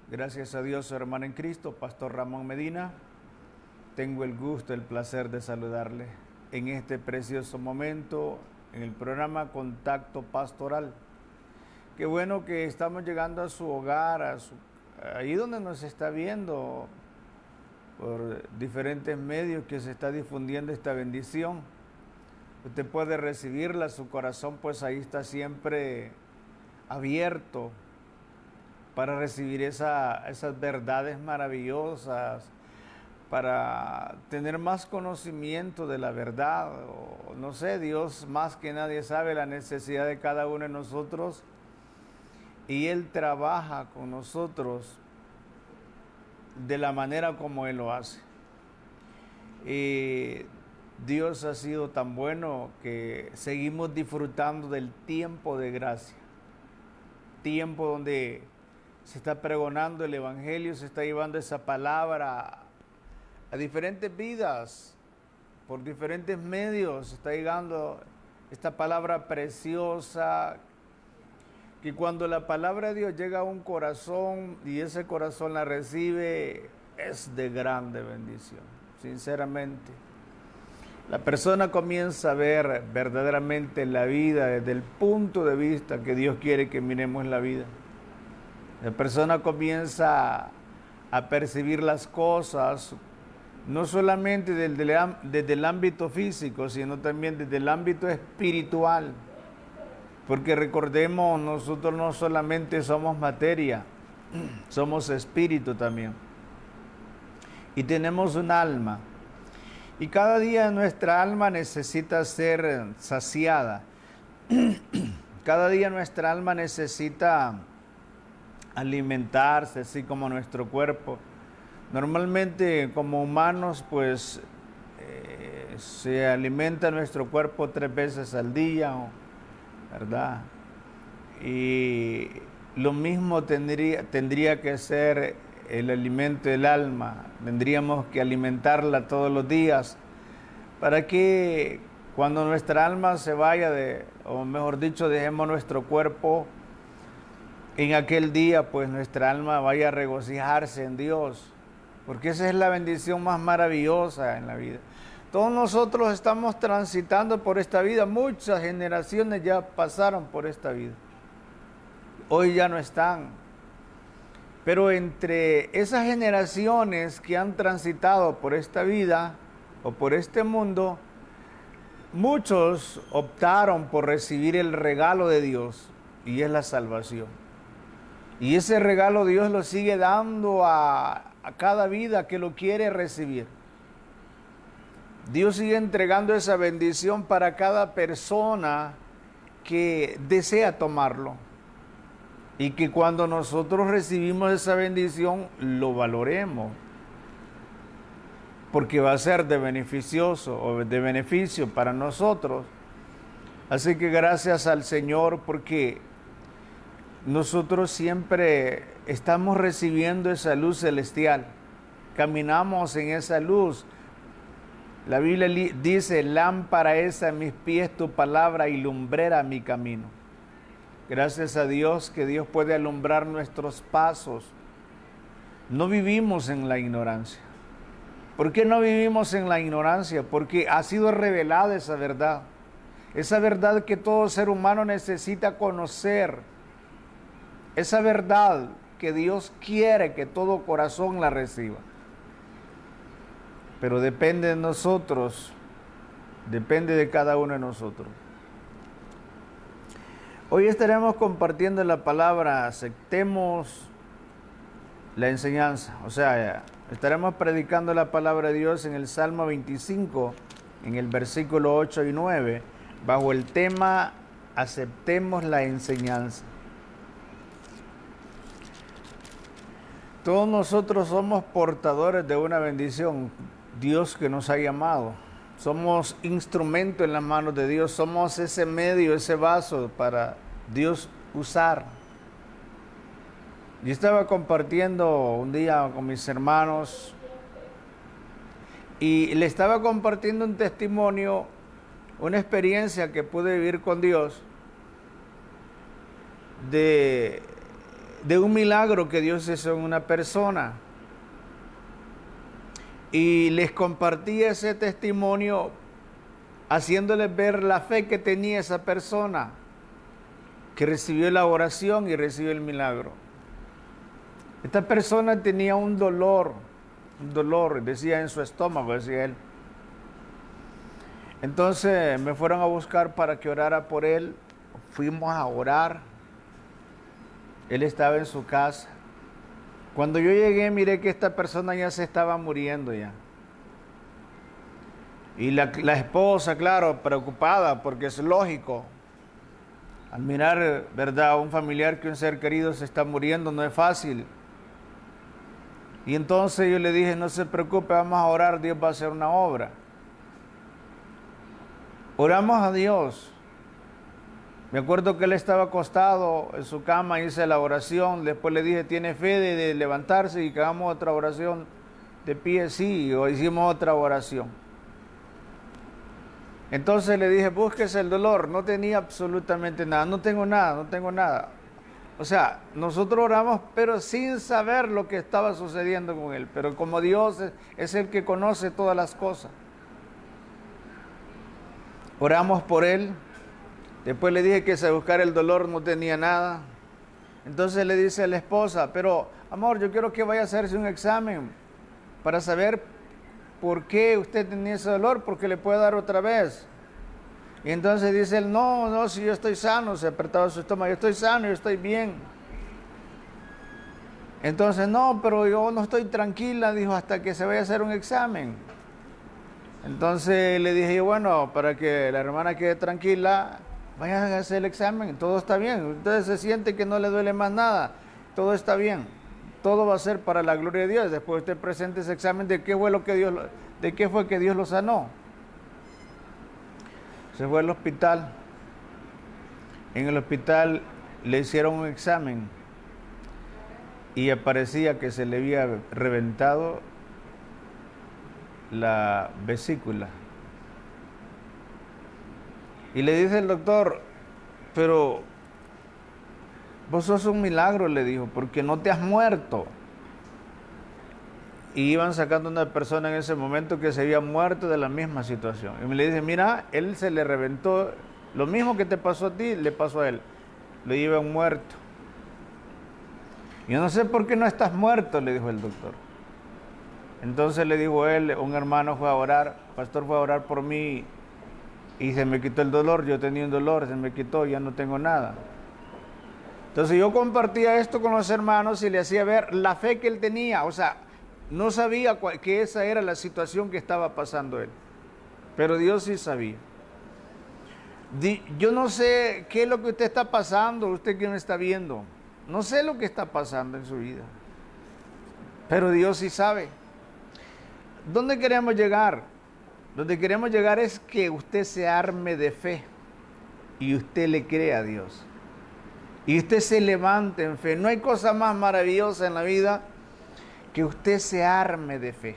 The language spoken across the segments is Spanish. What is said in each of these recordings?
Gracias a Dios, hermano en Cristo, Pastor Ramón Medina. Tengo el gusto, el placer de saludarle en este precioso momento en el programa Contacto Pastoral. Qué bueno que estamos llegando a su hogar, ahí donde nos está viendo por diferentes medios que se está difundiendo esta bendición. Usted puede recibirla, su corazón pues ahí está siempre abierto para recibir esas verdades maravillosas, para tener más conocimiento de la verdad. O, no sé, Dios más que nadie sabe la necesidad de cada uno de nosotros y Él trabaja con nosotros de la manera como Él lo hace. Y Dios ha sido tan bueno que seguimos disfrutando del tiempo de gracia, tiempo donde se está pregonando el Evangelio, se está llevando esa palabra a diferentes vidas, por diferentes medios, se está llegando esta palabra preciosa, que cuando la palabra de Dios llega a un corazón y ese corazón la recibe, es de grande bendición, sinceramente. La persona comienza a ver verdaderamente la vida desde el punto de vista que Dios quiere que miremos la vida. La persona comienza a percibir las cosas no solamente desde el ámbito físico, sino también desde el ámbito espiritual. Porque recordemos, nosotros no solamente somos materia, somos espíritu también. Y tenemos un alma. Y cada día nuestra alma necesita ser saciada. Cada día nuestra alma necesita alimentarse, así como nuestro cuerpo. Normalmente como humanos pues se alimenta nuestro cuerpo 3 veces al día, ¿verdad? Y lo mismo tendría que ser el alimento del alma. Tendríamos que alimentarla todos los días para que cuando nuestra alma se vaya, o mejor dicho, dejemos nuestro cuerpo, en aquel día pues nuestra alma vaya a regocijarse en Dios, porque esa es la bendición más maravillosa en la vida. Todos nosotros estamos transitando por esta vida, muchas generaciones ya pasaron por esta vida, hoy ya no están, pero entre esas generaciones que han transitado por esta vida o por este mundo, muchos optaron por recibir el regalo de Dios, y es la salvación. Y ese regalo Dios lo sigue dando a cada vida que lo quiere recibir. Dios sigue entregando esa bendición para cada persona que desea tomarlo. Y que cuando nosotros recibimos esa bendición, lo valoremos. Porque va a ser de beneficioso o de beneficio para nosotros. Así que gracias al Señor, porque nosotros siempre estamos recibiendo esa luz celestial, caminamos en esa luz. La Biblia dice, lámpara es a mis pies tu palabra y lumbrera mi camino. Gracias a Dios que Dios puede alumbrar nuestros pasos. No vivimos en la ignorancia. ¿Por qué no vivimos en la ignorancia? Porque ha sido revelada esa verdad que todo ser humano necesita conocer. Esa verdad que Dios quiere que todo corazón la reciba. Pero depende de nosotros, depende de cada uno de nosotros. Hoy estaremos compartiendo la palabra, aceptemos la enseñanza. O sea, estaremos predicando la palabra de Dios en el Salmo 25, en el versículo 8 y 9, bajo el tema, aceptemos la enseñanza. Todos nosotros somos portadores de una bendición, Dios que nos ha llamado. Somos instrumento en las manos de Dios, somos ese medio, ese vaso para Dios usar. Yo estaba compartiendo un día con mis hermanos y le estaba compartiendo un testimonio, una experiencia que pude vivir con Dios de de un milagro que Dios hizo en una persona. Y les compartí ese testimonio haciéndoles ver la fe que tenía esa persona, que recibió la oración y recibió el milagro. Esta persona tenía un dolor, decía en su estómago, decía él. Entonces me fueron a buscar para que orara por él. Fuimos a orar. Él estaba en su casa. Cuando yo llegué, miré que esta persona ya se estaba muriendo ya. Y la esposa, claro, preocupada, porque es lógico. Al mirar, ¿verdad?, a un familiar que un ser querido se está muriendo, no es fácil. Y entonces yo le dije, no se preocupe, vamos a orar, Dios va a hacer una obra. Oramos a Dios. Me acuerdo que él estaba acostado en su cama, hice la oración, después le dije, ¿tiene fe de levantarse y que hagamos otra oración de pie? Sí, o hicimos otra oración. Entonces le dije, búsquese el dolor, no tenía absolutamente nada, no tengo nada. O sea, nosotros oramos, pero sin saber lo que estaba sucediendo con él, pero como Dios es el que conoce todas las cosas. Oramos por él. Después le dije que se buscara el dolor, no tenía nada. Entonces le dice a la esposa, pero amor, yo quiero que vaya a hacerse un examen para saber por qué usted tenía ese dolor, porque le puede dar otra vez. Y entonces dice él, no, si yo estoy sano, se apretaba su estómago, yo estoy sano, yo estoy bien. Entonces, no, pero yo no estoy tranquila, dijo, hasta que se vaya a hacer un examen. Entonces le dije, bueno, para que la hermana quede tranquila, vayan a hacer el examen, todo está bien. Usted se siente que no le duele más nada, todo está bien. Todo va a ser para la gloria de Dios. Después usted presente ese examen de qué fue que Dios lo sanó. Se fue al hospital. En el hospital le hicieron un examen y aparecía que se le había reventado la vesícula. Y le dice el doctor, pero vos sos un milagro, le dijo, porque no te has muerto. Y iban sacando a una persona en ese momento que se había muerto de la misma situación. Y me le dice, mira, él se le reventó, lo mismo que te pasó a ti, le pasó a él. Lo llevan muerto. Yo no sé por qué no estás muerto, le dijo el doctor. Entonces le dijo él, un hermano fue a orar, pastor fue a orar por mí y se me quitó el dolor. Yo tenía un dolor, se me quitó, ya no tengo nada. Entonces yo compartía esto con los hermanos y le hacía ver la fe que él tenía. O sea, no sabía que esa era la situación que estaba pasando él, pero Dios sí sabía. Yo no sé qué es lo que usted está pasando, usted que me está viendo. No sé lo que está pasando en su vida, pero Dios sí sabe. ¿Dónde queremos llegar? Donde queremos llegar es que usted se arme de fe y usted le cree a Dios. Y usted se levante en fe. No hay cosa más maravillosa en la vida que usted se arme de fe,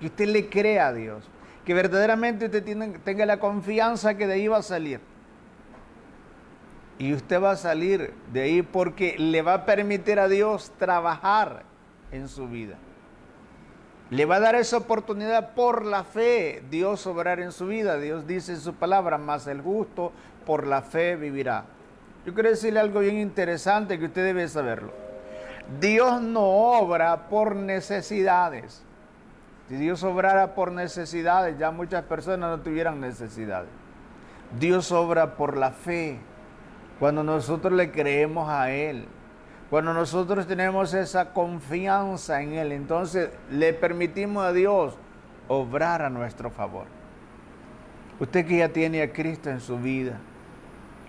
que usted le crea a Dios, que verdaderamente usted tenga la confianza que de ahí va a salir. Y usted va a salir de ahí porque le va a permitir a Dios trabajar en su vida. Le va a dar esa oportunidad por la fe, Dios obrar en su vida. Dios dice en su palabra, mas el justo por la fe vivirá. Yo quiero decirle algo bien interesante que usted debe saberlo. Dios no obra por necesidades. Si Dios obrara por necesidades, ya muchas personas no tuvieran necesidades. Dios obra por la fe. Cuando nosotros le creemos a Él, cuando nosotros tenemos esa confianza en Él, entonces le permitimos a Dios obrar a nuestro favor. Usted que ya tiene a Cristo en su vida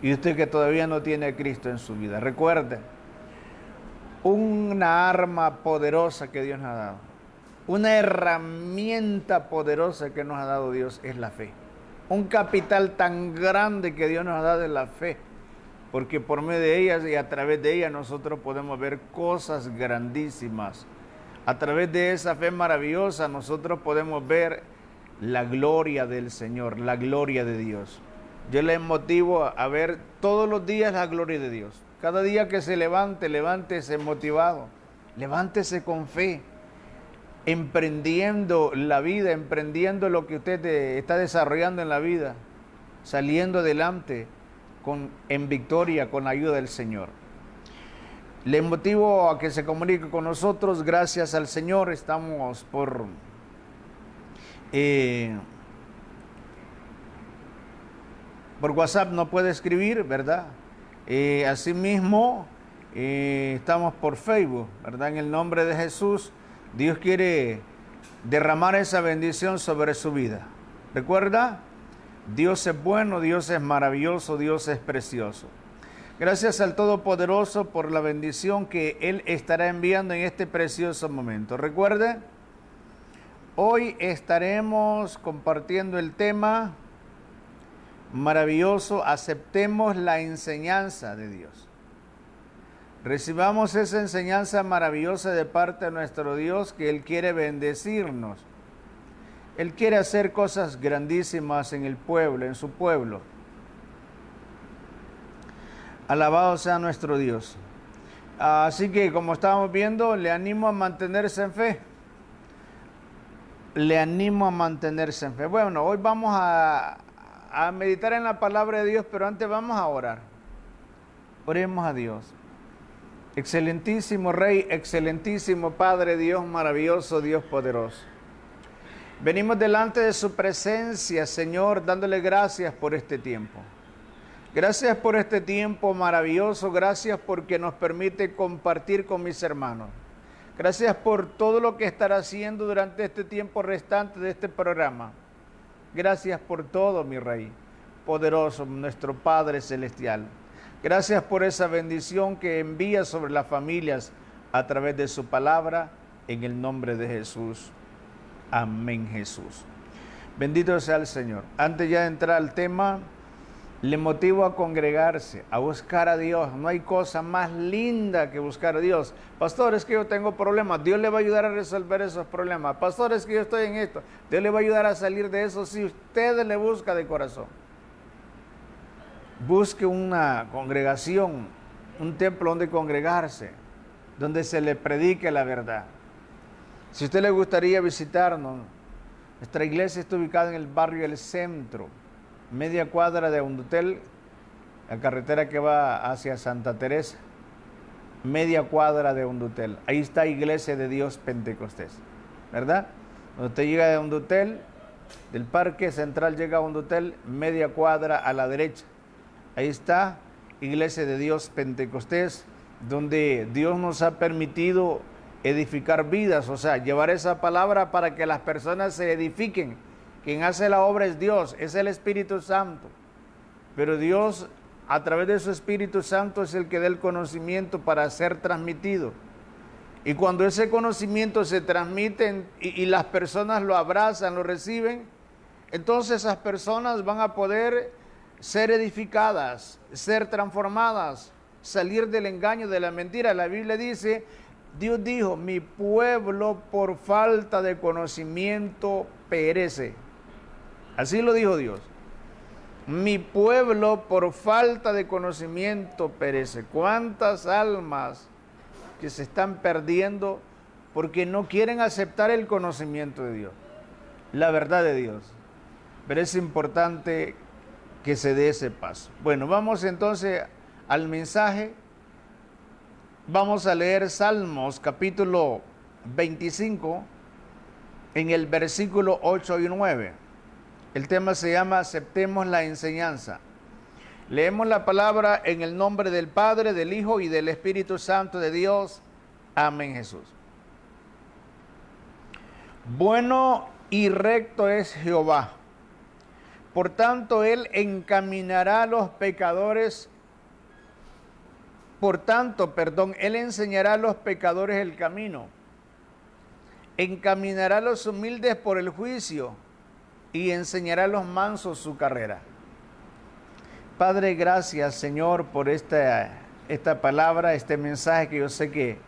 y usted que todavía no tiene a Cristo en su vida, recuerde, una arma poderosa que Dios nos ha dado, una herramienta poderosa que nos ha dado Dios es la fe. Un capital tan grande que Dios nos ha dado es la fe, porque por medio de ellas y a través de ella nosotros podemos ver cosas grandísimas. A través de esa fe maravillosa nosotros podemos ver la gloria del Señor, la gloria de Dios. Yo les motivo a ver todos los días la gloria de Dios. Cada día que se levante, levántese motivado, levántese con fe, emprendiendo la vida, emprendiendo lo que usted está desarrollando en la vida, saliendo adelante en victoria con la ayuda del Señor. Le motivo a que se comunique con nosotros. Gracias al Señor, estamos por WhatsApp, no puede escribir, ¿verdad? Asimismo, estamos por Facebook, ¿verdad? En el nombre de Jesús, Dios quiere derramar esa bendición sobre su vida. Recuerda, Dios es bueno, Dios es maravilloso, Dios es precioso. Gracias al Todopoderoso por la bendición que Él estará enviando en este precioso momento. Recuerde, hoy estaremos compartiendo el tema maravilloso: aceptemos la enseñanza de Dios. Recibamos esa enseñanza maravillosa de parte de nuestro Dios, que Él quiere bendecirnos. Él quiere hacer cosas grandísimas en el pueblo, en su pueblo. Alabado sea nuestro Dios. Así que, como estábamos viendo, le animo a mantenerse en fe. Le animo a mantenerse en fe. Bueno, hoy vamos a meditar en la palabra de Dios, pero antes vamos a orar. Oremos a Dios. Excelentísimo Rey, excelentísimo Padre, Dios maravilloso, Dios poderoso. Venimos delante de su presencia, Señor, dándole gracias por este tiempo. Gracias por este tiempo maravilloso, gracias porque nos permite compartir con mis hermanos. Gracias por todo lo que estará haciendo durante este tiempo restante de este programa. Gracias por todo, mi Rey, poderoso, nuestro Padre Celestial. Gracias por esa bendición que envía sobre las familias a través de su palabra, en el nombre de Jesús. Amén, Jesús. Bendito sea el Señor. Antes ya de entrar al tema, le motivo a congregarse, a buscar a Dios. No hay cosa más linda que buscar a Dios. Pastor, es que yo tengo problemas. Dios le va a ayudar a resolver esos problemas. Pastor, es que yo estoy en esto. Dios le va a ayudar a salir de eso si usted le busca de corazón. Busque una congregación, un templo donde congregarse, donde se le predique la verdad. Si a usted le gustaría visitarnos, nuestra iglesia está ubicada en el barrio El Centro, media cuadra de Hondutel, la carretera que va hacia Santa Teresa, media cuadra de Hondutel. Ahí está Iglesia de Dios Pentecostés, ¿verdad? Cuando usted llega de Hondutel, del Parque Central llega a Hondutel, media cuadra a la derecha. Ahí está Iglesia de Dios Pentecostés, donde Dios nos ha permitido edificar vidas, o sea, llevar esa palabra para que las personas se edifiquen. Quien hace la obra es Dios, es el Espíritu Santo. Pero Dios, a través de su Espíritu Santo, es el que da el conocimiento para ser transmitido. Y cuando ese conocimiento se transmite y las personas lo abrazan, lo reciben, entonces esas personas van a poder ser edificadas, ser transformadas, salir del engaño, de la mentira. La Biblia dice, Dios dijo, mi pueblo por falta de conocimiento perece. Así lo dijo Dios. Mi pueblo por falta de conocimiento perece. ¿Cuántas almas que se están perdiendo porque no quieren aceptar el conocimiento de Dios, la verdad de Dios? Pero es importante que se dé ese paso. Bueno, vamos entonces al mensaje. Vamos a leer Salmos capítulo 25 en el versículo 8 y 9. El tema se llama Aceptemos la enseñanza. Leemos la palabra en el nombre del Padre, del Hijo y del Espíritu Santo de Dios. Amén, Jesús. Bueno y recto es Jehová. Por tanto, Él encaminará a los pecadores. Él enseñará a los pecadores el camino. Encaminará a los humildes por el juicio y enseñará a los mansos su carrera. Padre, gracias, Señor, por esta palabra, este mensaje que yo sé que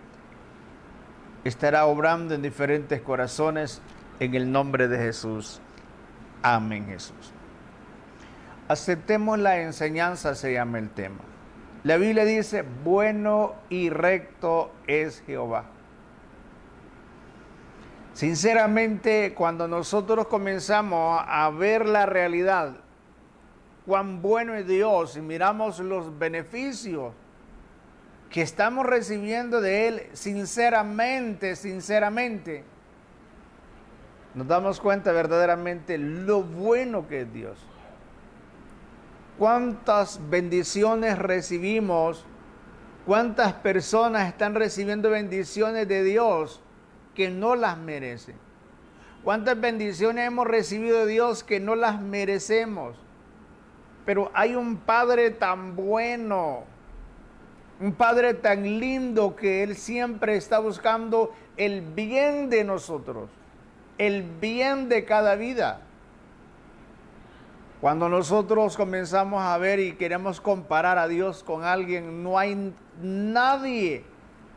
estará obrando en diferentes corazones, en el nombre de Jesús. Amén, Jesús. Aceptemos la enseñanza, se llama el tema. La Biblia dice, bueno y recto es Jehová. Sinceramente, cuando nosotros comenzamos a ver la realidad, cuán bueno es Dios y miramos los beneficios que estamos recibiendo de Él, sinceramente, nos damos cuenta verdaderamente lo bueno que es Dios. Cuántas bendiciones recibimos, cuántas personas están recibiendo bendiciones de Dios que no las merecen. Cuántas bendiciones hemos recibido de Dios que no las merecemos. Pero hay un Padre tan bueno, un Padre tan lindo que Él siempre está buscando el bien de nosotros, el bien de cada vida. Cuando nosotros comenzamos a ver y queremos comparar a Dios con alguien, no hay nadie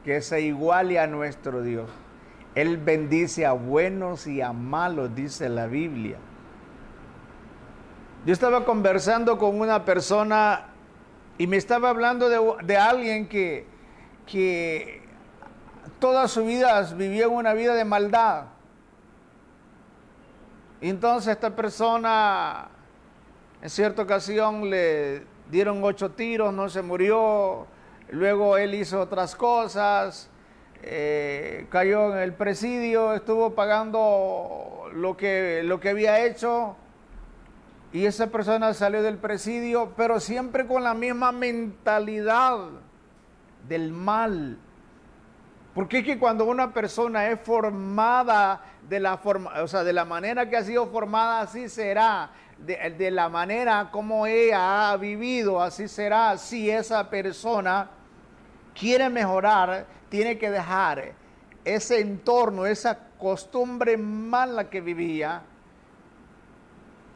que se iguale a nuestro Dios. Él bendice a buenos y a malos, dice la Biblia. Yo estaba conversando con una persona y me estaba hablando de alguien que toda su vida vivió una vida de maldad. Y entonces esta persona, en cierta ocasión le dieron 8 tiros, no se murió. Luego él hizo otras cosas, cayó en el presidio, estuvo pagando lo que había hecho. Y esa persona salió del presidio, pero siempre con la misma mentalidad del mal. Porque es que cuando una persona es formada de la manera que ha sido formada, así será. De la manera como ella ha vivido, así será. Si esa persona quiere mejorar, tiene que dejar ese entorno, esa costumbre mala que vivía.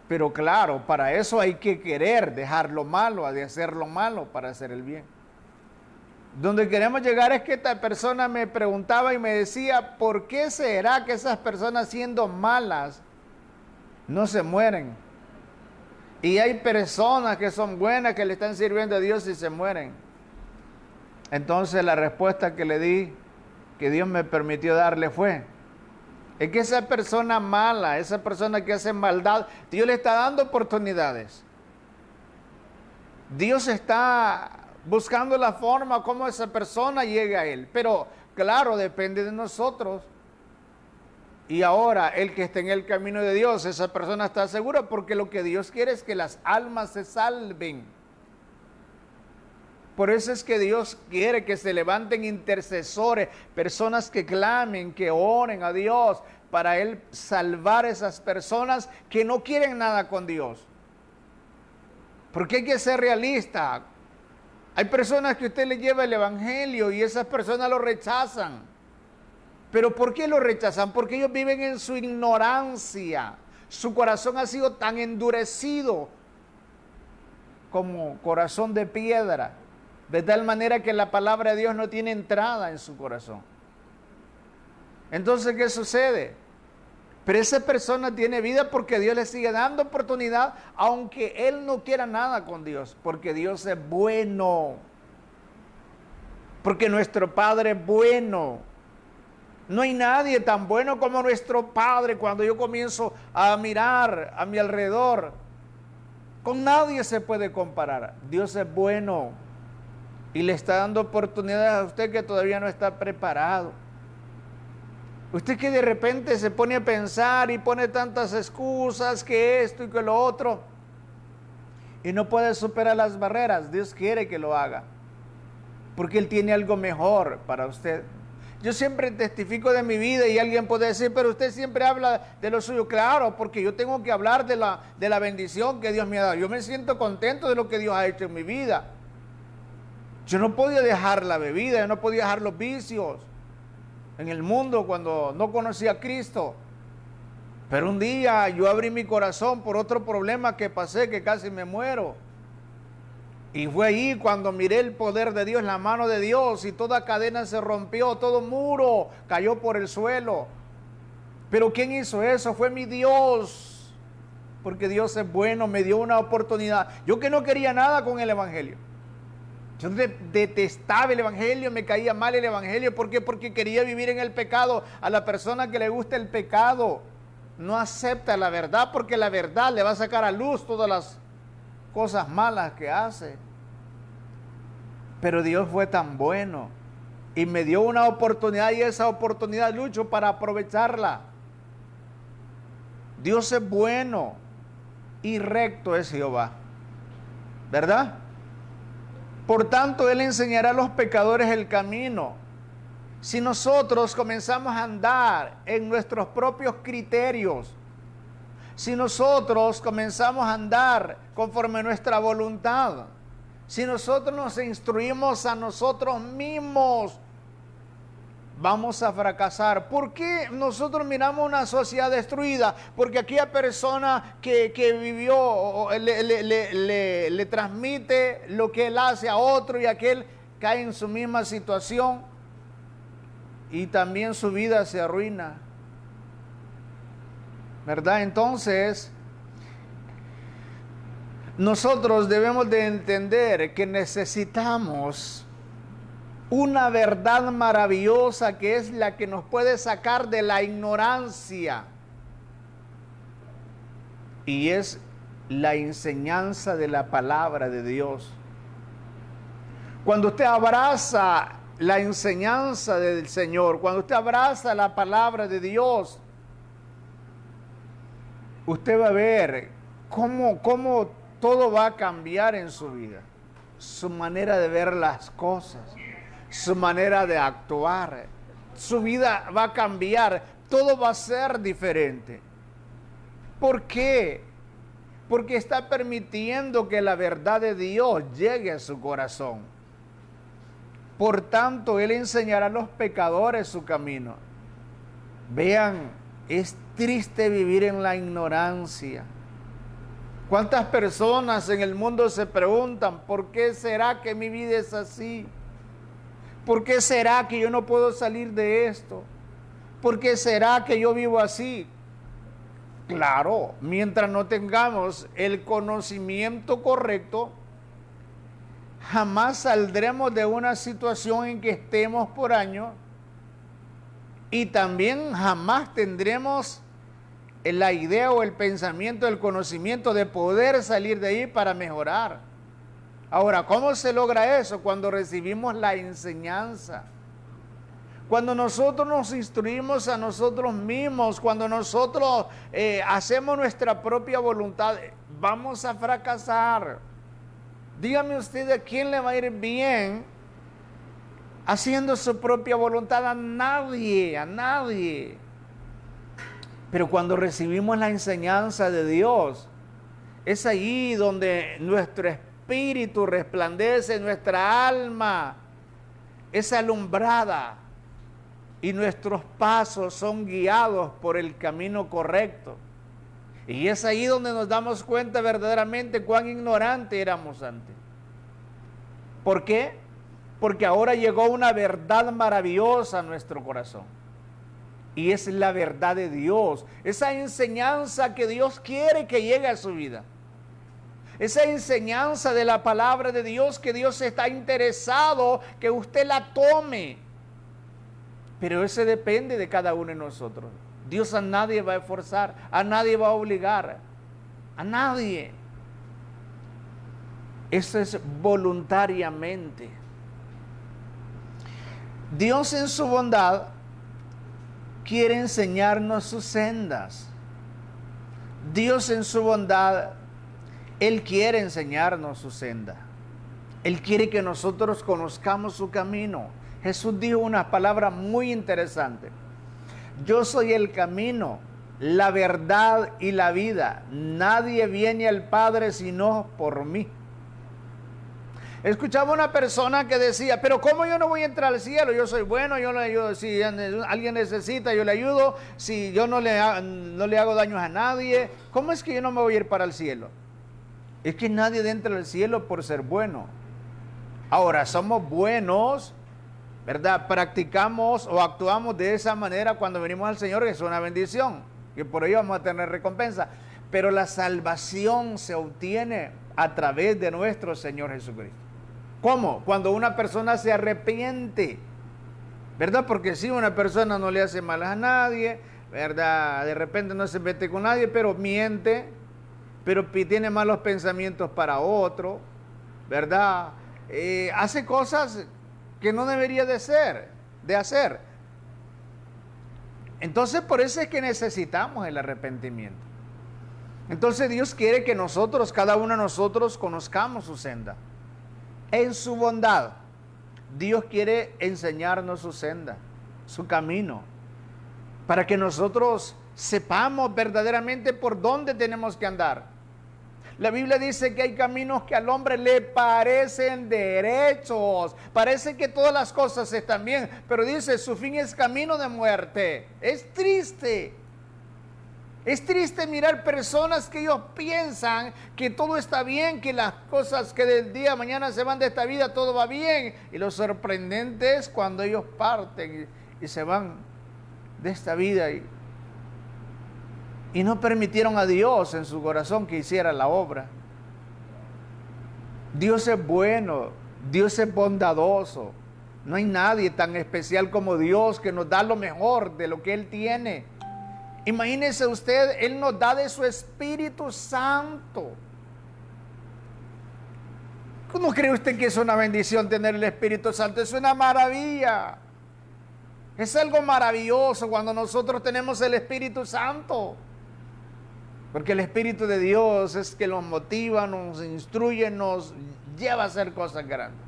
Pero claro, para eso hay que querer dejar lo malo, de hacer lo malo para hacer el bien. Donde queremos llegar es que esta persona me preguntaba y me decía, ¿por qué será que esas personas siendo malas no se mueren? Y hay personas que son buenas, que le están sirviendo a Dios y se mueren. Entonces la respuesta que le di, que Dios me permitió darle fue, es que esa persona mala, esa persona que hace maldad, Dios le está dando oportunidades. Dios está buscando la forma como esa persona llegue a Él. Pero claro, depende de nosotros. Y ahora, el que esté en el camino de Dios, esa persona está segura porque lo que Dios quiere es que las almas se salven. Por eso es que Dios quiere que se levanten intercesores, personas que clamen, que oren a Dios para Él salvar a esas personas que no quieren nada con Dios. Porque hay que ser realista. Hay personas que usted le lleva el evangelio y esas personas lo rechazan. ¿Pero por qué lo rechazan? Porque ellos viven en su ignorancia. Su corazón ha sido tan endurecido como corazón de piedra. De tal manera que la palabra de Dios no tiene entrada en su corazón. Entonces, ¿qué sucede? Pero esa persona tiene vida porque Dios le sigue dando oportunidad, aunque él no quiera nada con Dios, porque Dios es bueno. Porque nuestro Padre es bueno. No hay nadie tan bueno como nuestro Padre. Cuando yo comienzo a mirar a mi alrededor, con nadie se puede comparar. Dios es bueno. Y le está dando oportunidades a usted que todavía no está preparado. Usted que de repente se pone a pensar y pone tantas excusas, que esto y que lo otro, y no puede superar las barreras. Dios quiere que lo haga, porque Él tiene algo mejor para usted. Yo siempre testifico de mi vida y alguien puede decir, pero usted siempre habla de lo suyo. Claro, porque yo tengo que hablar de la bendición que Dios me ha dado. Yo me siento contento de lo que Dios ha hecho en mi vida. Yo no podía dejar la bebida, yo no podía dejar los vicios en el mundo cuando no conocía a Cristo. Pero un día yo abrí mi corazón por otro problema que pasé, que casi me muero. Y fue ahí cuando miré el poder de Dios, la mano de Dios, y toda cadena se rompió, todo muro cayó por el suelo. Pero ¿quién hizo eso? Fue mi Dios. Porque Dios es bueno, me dio una oportunidad. Yo que no quería nada con el evangelio. Yo detestaba el evangelio, me caía mal el evangelio. ¿Por qué? Porque quería vivir en el pecado. A la persona que le gusta el pecado no acepta la verdad, porque la verdad le va a sacar a luz todas las cosas malas que hace. Pero Dios fue tan bueno y me dio una oportunidad, y esa oportunidad lucho para aprovecharla. Dios es bueno y recto es Jehová, ¿verdad? Por tanto, Él enseñará a los pecadores el camino. Si nosotros comenzamos a andar en nuestros propios criterios, si nosotros comenzamos a andar conforme a nuestra voluntad, si nosotros nos instruimos a nosotros mismos, vamos a fracasar. ¿Por qué nosotros miramos una sociedad destruida? Porque aquella persona que vivió le transmite lo que él hace a otro, y aquel cae en su misma situación y también su vida se arruina, ¿verdad? Entonces, nosotros debemos de entender que necesitamos una verdad maravillosa, que es la que nos puede sacar de la ignorancia, y es la enseñanza de la palabra de Dios. Cuando usted abraza la enseñanza del Señor, cuando usted abraza la palabra de Dios, usted va a ver cómo todo va a cambiar en su vida, su manera de ver las cosas, su manera de actuar, su vida va a cambiar, todo va a ser diferente. ¿Por qué? Porque está permitiendo que la verdad de Dios llegue a su corazón. Por tanto, Él enseñará a los pecadores su camino. Vean, es triste vivir en la ignorancia. ¿Cuántas personas en el mundo se preguntan, ¿por qué será que mi vida es así? ¿Por qué será que yo no puedo salir de esto? ¿Por qué será que yo vivo así? Claro, mientras no tengamos el conocimiento correcto, jamás saldremos de una situación en que estemos por años, y también jamás tendremos la idea o el pensamiento, el conocimiento de poder salir de ahí para mejorar. Ahora, ¿cómo se logra eso? Cuando recibimos la enseñanza. Cuando nosotros nos instruimos a nosotros mismos, cuando nosotros hacemos nuestra propia voluntad, vamos a fracasar. Dígame usted, ¿a quién le va a ir bien haciendo su propia voluntad? A nadie, a nadie. Pero cuando recibimos la enseñanza de Dios, es ahí donde nuestro espíritu resplandece, nuestra alma es alumbrada y nuestros pasos son guiados por el camino correcto. Y es ahí donde nos damos cuenta verdaderamente cuán ignorantes éramos antes. ¿Por qué? Porque ahora llegó una verdad maravillosa a nuestro corazón. Y es la verdad de Dios, esa enseñanza que Dios quiere que llegue a su vida. Esa enseñanza de la palabra de Dios, que Dios está interesado que usted la tome. Pero eso depende de cada uno de nosotros. Dios a nadie va a forzar, a nadie va a obligar, a nadie. Eso es voluntariamente. Dios en su bondad quiere enseñarnos sus sendas. Dios en su bondad, Él quiere enseñarnos su senda. Él quiere que nosotros conozcamos su camino. Jesús dijo una palabra muy interesante. Yo soy el camino, la verdad y la vida. Nadie viene al Padre sino por mí. Escuchaba una persona que decía, pero ¿cómo yo no voy a entrar al cielo? Yo soy bueno, yo le ayudo. Si alguien necesita, yo le ayudo. Si yo no le hago daños a nadie, ¿cómo es que yo no me voy a ir para el cielo? Es que nadie entra al cielo por ser bueno. Ahora, somos buenos, ¿verdad? Practicamos o actuamos de esa manera cuando venimos al Señor, que es una bendición, que por ello vamos a tener recompensa. Pero la salvación se obtiene a través de nuestro Señor Jesucristo. ¿Cómo? Cuando una persona se arrepiente, ¿verdad? Porque si una persona no le hace mal a nadie, ¿verdad? De repente no se mete con nadie, pero miente, pero tiene malos pensamientos para otro, ¿verdad? Hace cosas que no debería de hacer. Entonces, por eso es que necesitamos el arrepentimiento. Entonces, Dios quiere que nosotros, cada uno de nosotros, conozcamos su senda. En su bondad, Dios quiere enseñarnos su senda, su camino, para que nosotros sepamos verdaderamente por dónde tenemos que andar. La Biblia dice que hay caminos que al hombre le parecen derechos, parece que todas las cosas están bien, pero dice, su fin es camino de muerte. Es triste. Es triste mirar personas que ellos piensan que todo está bien, que las cosas que del día a mañana se van de esta vida, todo va bien. Y lo sorprendente es cuando ellos parten y se van de esta vida y no permitieron a Dios en su corazón que hiciera la obra. Dios es bueno, Dios es bondadoso. No hay nadie tan especial como Dios que nos da lo mejor de lo que Él tiene. Imagínese usted, Él nos da de su Espíritu Santo. ¿Cómo cree usted que es una bendición tener el Espíritu Santo? Es una maravilla. Es algo maravilloso cuando nosotros tenemos el Espíritu Santo. Porque el Espíritu de Dios es que nos motiva, nos instruye, nos lleva a hacer cosas grandes.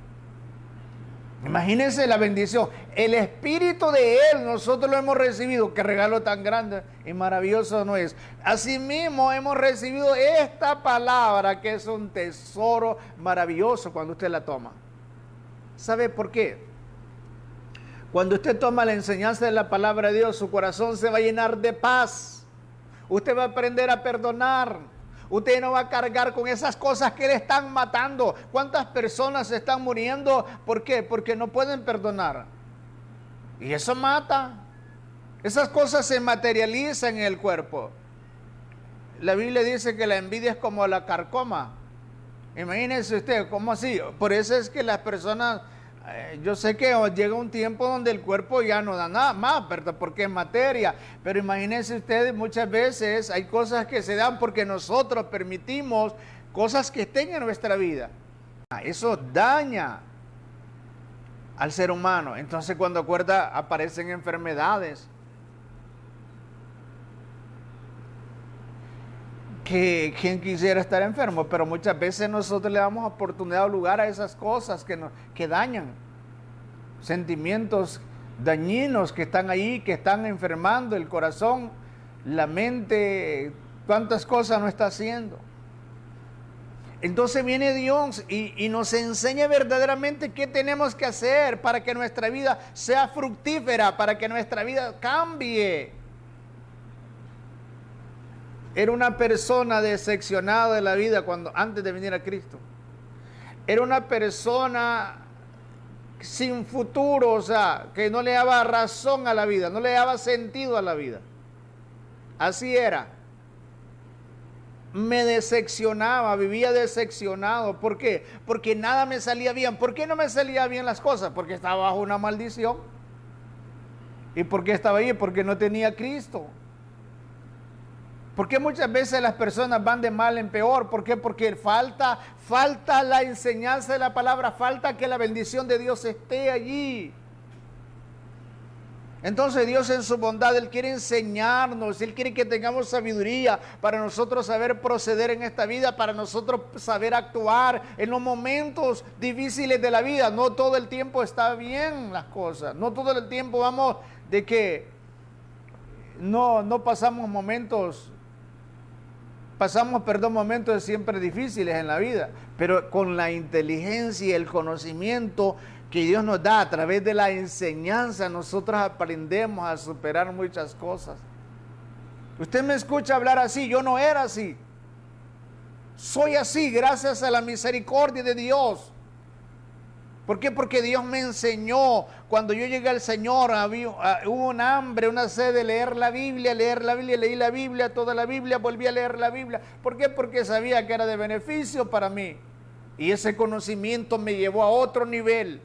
Imagínense la bendición. El Espíritu de Él nosotros lo hemos recibido. Qué regalo tan grande y maravilloso no es. Asimismo hemos recibido esta palabra que es un tesoro maravilloso cuando usted la toma. ¿Sabe por qué? Cuando usted toma la enseñanza de la palabra de Dios, su corazón se va a llenar de paz. Usted va a aprender a perdonar. Usted no va a cargar con esas cosas que le están matando. ¿Cuántas personas están muriendo? ¿Por qué? Porque no pueden perdonar. Y eso mata. Esas cosas se materializan en el cuerpo. La Biblia dice que la envidia es como la carcoma. Imagínense usted, ¿cómo así? Por eso es que las personas... yo sé que llega un tiempo donde el cuerpo ya no da nada más, ¿verdad? Porque es materia. Pero imagínense ustedes, muchas veces hay cosas que se dan porque nosotros permitimos cosas que estén en nuestra vida. Eso daña al ser humano. Entonces cuando acuerda aparecen enfermedades. ¿Quién quisiera estar enfermo? Pero muchas veces nosotros le damos oportunidad o lugar a esas cosas que dañan. Sentimientos dañinos que están ahí, que están enfermando el corazón, la mente, cuántas cosas no está haciendo. Entonces viene Dios y nos enseña verdaderamente qué tenemos que hacer para que nuestra vida sea fructífera, para que nuestra vida cambie. Era una persona decepcionada de la vida antes de venir a Cristo. Era una persona sin futuro, o sea, que no le daba razón a la vida, no le daba sentido a la vida. Así era. Me decepcionaba, vivía decepcionado. ¿Por qué? Porque nada me salía bien. ¿Por qué no me salían bien las cosas? Porque estaba bajo una maldición. ¿Y por qué estaba ahí? Porque no tenía a Cristo. ¿Por qué muchas veces las personas van de mal en peor? ¿Por qué? Porque falta la enseñanza de la palabra, falta que la bendición de Dios esté allí. Entonces Dios en su bondad, Él quiere enseñarnos, Él quiere que tengamos sabiduría para nosotros saber proceder en esta vida, para nosotros saber actuar en los momentos difíciles de la vida. No todo el tiempo está bien las cosas, no todo el tiempo vamos de que no pasamos momentos siempre difíciles en la vida, pero con la inteligencia y el conocimiento que Dios nos da a través de la enseñanza, nosotros aprendemos a superar muchas cosas. Usted me escucha hablar así, yo no era así. Soy así gracias a la misericordia de Dios. ¿Por qué? Porque Dios me enseñó. Cuando yo llegué al Señor, hubo un hambre, una sed de leer la Biblia, leí la Biblia, toda la Biblia, volví a leer la Biblia. ¿Por qué? Porque sabía que era de beneficio para mí. y ese conocimiento me llevó a otro nivel.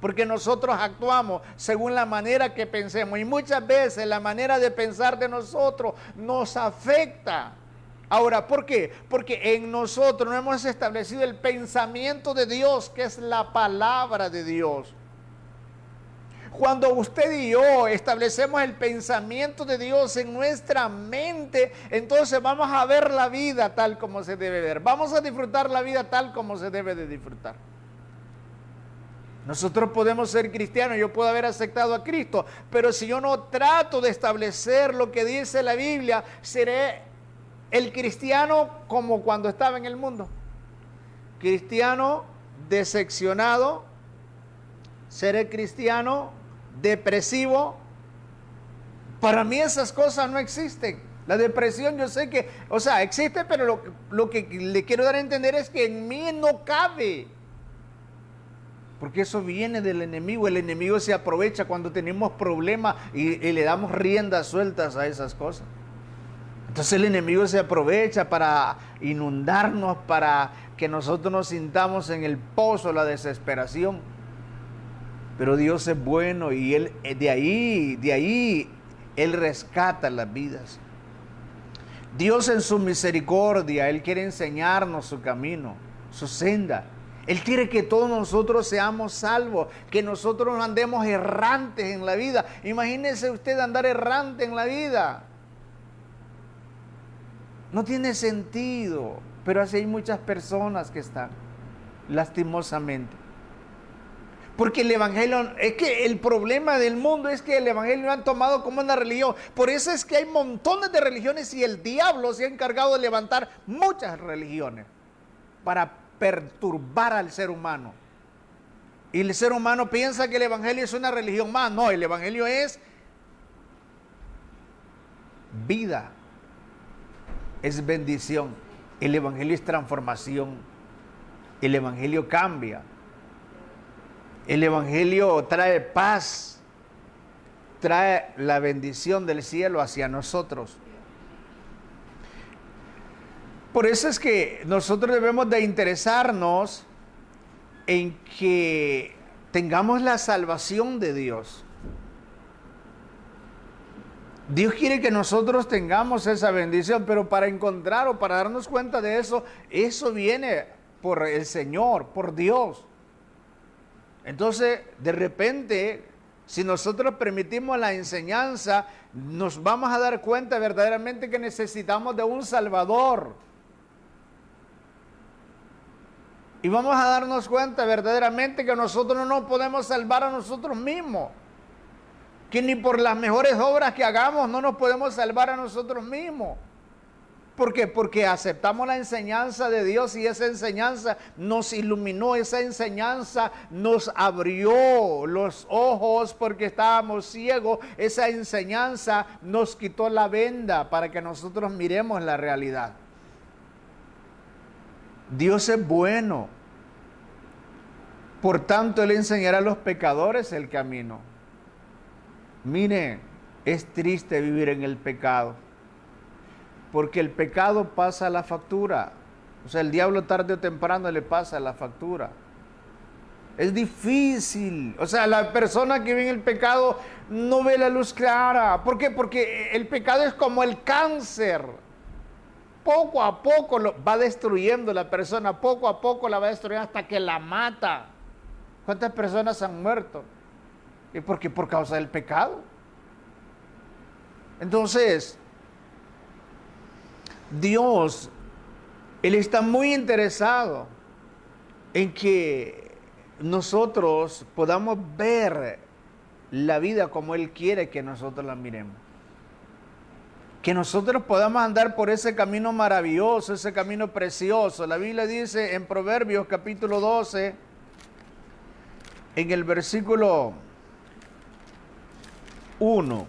Porque nosotros actuamos según la manera que pensemos. Y muchas veces la manera de pensar de nosotros nos afecta. Ahora, ¿por qué? Porque en nosotros no hemos establecido el pensamiento de Dios, que es la palabra de Dios. Cuando usted y yo establecemos el pensamiento de Dios en nuestra mente, entonces vamos a ver la vida tal como se debe ver. Vamos a disfrutar la vida tal como se debe de disfrutar. Nosotros podemos ser cristianos, yo puedo haber aceptado a Cristo, pero si yo no trato de establecer lo que dice la Biblia, seré el cristiano como cuando estaba en el mundo. Cristiano decepcionado, seré cristiano depresivo. Para mí esas cosas no existen. La depresión yo sé que, existe, pero lo que le quiero dar a entender es que en mí no cabe. Porque eso viene del enemigo. El enemigo se aprovecha cuando tenemos problemas y le damos riendas sueltas a esas cosas. Entonces el enemigo se aprovecha para inundarnos, para que nosotros nos sintamos en el pozo, la desesperación. Pero Dios es bueno y Él de ahí Él rescata las vidas. Dios en su misericordia, Él quiere enseñarnos su camino, su senda. Él quiere que todos nosotros seamos salvos, que nosotros no andemos errantes en la vida. Imagínese usted andar errante en la vida. No tiene sentido, pero así hay muchas personas que están, lastimosamente. Porque el evangelio, es que el problema del mundo es que el evangelio lo han tomado como una religión. Por eso es que hay montones de religiones y el diablo se ha encargado de levantar muchas religiones para perturbar al ser humano. Y el ser humano piensa que el evangelio es una religión más. No, el evangelio es vida, es bendición. El evangelio es transformación. El evangelio cambia. El evangelio trae paz, trae la bendición del cielo hacia nosotros. Por eso es que nosotros debemos de interesarnos en que tengamos la salvación de Dios. Dios quiere que nosotros tengamos esa bendición, pero para encontrar o para darnos cuenta de eso, eso viene por el Señor, por Dios. Entonces, de repente, si nosotros permitimos la enseñanza, nos vamos a dar cuenta verdaderamente que necesitamos de un Salvador. Y vamos a darnos cuenta verdaderamente que nosotros no nos podemos salvar a nosotros mismos. Que ni por las mejores obras que hagamos no nos podemos salvar a nosotros mismos. ¿Por qué? Porque aceptamos la enseñanza de Dios y esa enseñanza nos iluminó, esa enseñanza nos abrió los ojos porque estábamos ciegos, esa enseñanza nos quitó la venda para que nosotros miremos la realidad. Dios es bueno, por tanto Él enseñará a los pecadores el camino. Mire, es triste vivir en el pecado. Porque el pecado pasa la factura. O sea, el diablo tarde o temprano le pasa la factura. Es difícil. O sea, la persona que vive en el pecado no ve la luz clara. ¿Por qué? Porque el pecado es como el cáncer. Poco a poco lo va destruyendo la persona. Poco a poco la va destruyendo hasta que la mata. ¿Cuántas personas han muerto? ¿Y por qué? Por causa del pecado. Entonces, Dios, Él está muy interesado en que nosotros podamos ver la vida como Él quiere que nosotros la miremos. Que nosotros podamos andar por ese camino maravilloso, ese camino precioso. La Biblia dice en Proverbios capítulo 12, en el versículo 1.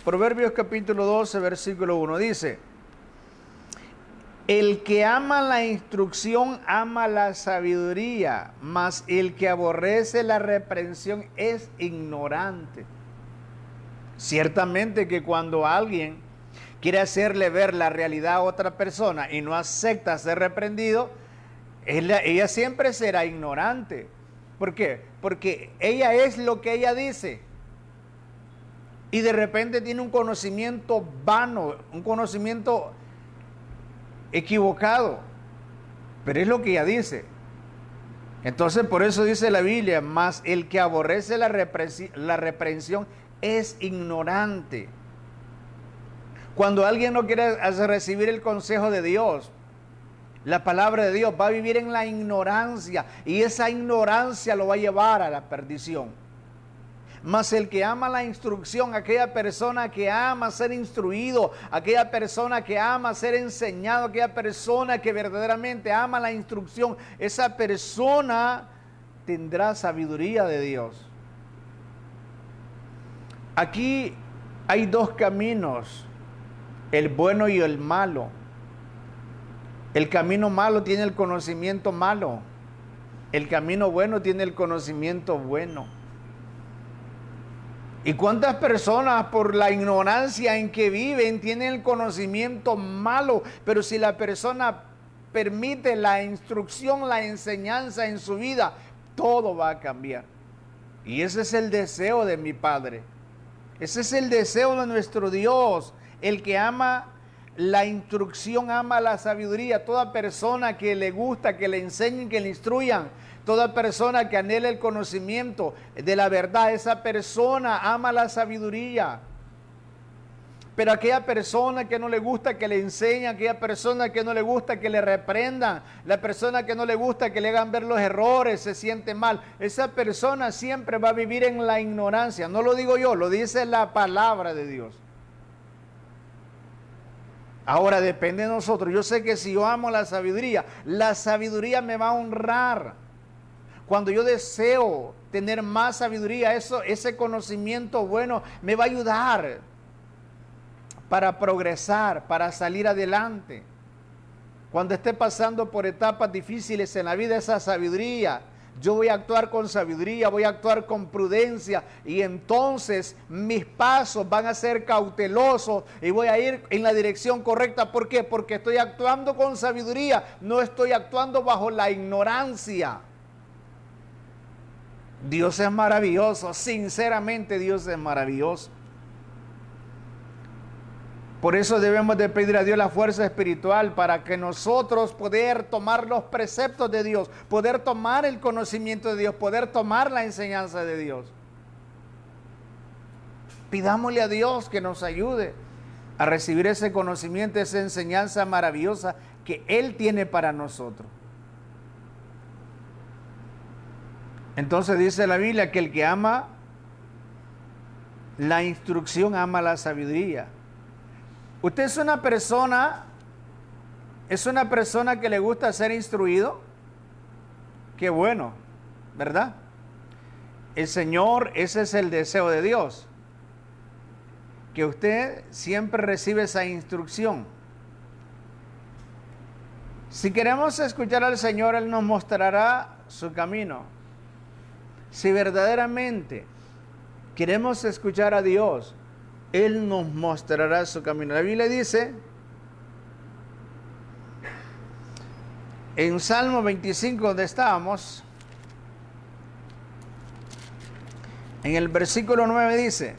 Proverbios capítulo 12, versículo 1, dice: el que ama la instrucción ama la sabiduría, mas el que aborrece la reprensión es ignorante. Ciertamente que cuando alguien quiere hacerle ver la realidad a otra persona y no acepta ser reprendido, ella siempre será ignorante. ¿Por qué? Porque ella es lo que ella dice. Y de repente tiene un conocimiento vano, un conocimiento equivocado. Pero es lo que ella dice. Entonces por eso dice la Biblia, mas el que aborrece la reprensión es ignorante. Cuando alguien no quiere recibir el consejo de Dios, la palabra de Dios, va a vivir en la ignorancia, y esa ignorancia lo va a llevar a la perdición. Mas el que ama la instrucción, aquella persona que ama ser instruido, aquella persona que ama ser enseñado, aquella persona que verdaderamente ama la instrucción, esa persona tendrá sabiduría de Dios. Aquí hay dos caminos, el bueno y el malo. El camino malo tiene el conocimiento malo. El camino bueno tiene el conocimiento bueno. ¿Y cuántas personas por la ignorancia en que viven tienen el conocimiento malo? Pero si la persona permite la instrucción, la enseñanza en su vida, todo va a cambiar. Y ese es el deseo de mi Padre. Ese es el deseo de nuestro Dios. El que ama la instrucción ama la sabiduría. Toda persona que le gusta, que le enseñen, que le instruyan, toda persona que anhela el conocimiento de la verdad, esa persona ama la sabiduría. Pero aquella persona que no le gusta que le enseñen, aquella persona que no le gusta que le reprendan, la persona que no le gusta que le hagan ver los errores, se siente mal, esa persona siempre va a vivir en la ignorancia. No lo digo yo, lo dice la palabra de Dios. Ahora depende de nosotros. Yo sé que si yo amo la sabiduría me va a honrar. Cuando yo deseo tener más sabiduría, ese conocimiento bueno me va a ayudar para progresar, para salir adelante. Cuando esté pasando por etapas difíciles en la vida, esa sabiduría, yo voy a actuar con sabiduría, voy a actuar con prudencia, y entonces mis pasos van a ser cautelosos y voy a ir en la dirección correcta. ¿Por qué? Porque estoy actuando con sabiduría, no estoy actuando bajo la ignorancia. Dios es maravilloso, sinceramente Dios es maravilloso. Por eso debemos de pedir a Dios la fuerza espiritual para que nosotros poder tomar los preceptos de Dios, poder tomar el conocimiento de Dios, poder tomar la enseñanza de Dios. Pidámosle a Dios que nos ayude a recibir ese conocimiento, esa enseñanza maravillosa que Él tiene para nosotros. Entonces dice la Biblia que el que ama la instrucción ama la sabiduría. ¿Usted es una persona que le gusta ser instruido? Qué bueno, ¿verdad? El Señor, ese es el deseo de Dios, que usted siempre recibe esa instrucción. Si queremos escuchar al Señor, Él nos mostrará su camino. Si verdaderamente queremos escuchar a Dios, Él nos mostrará su camino. La Biblia dice en Salmo 25, donde estábamos, en el versículo 9 dice: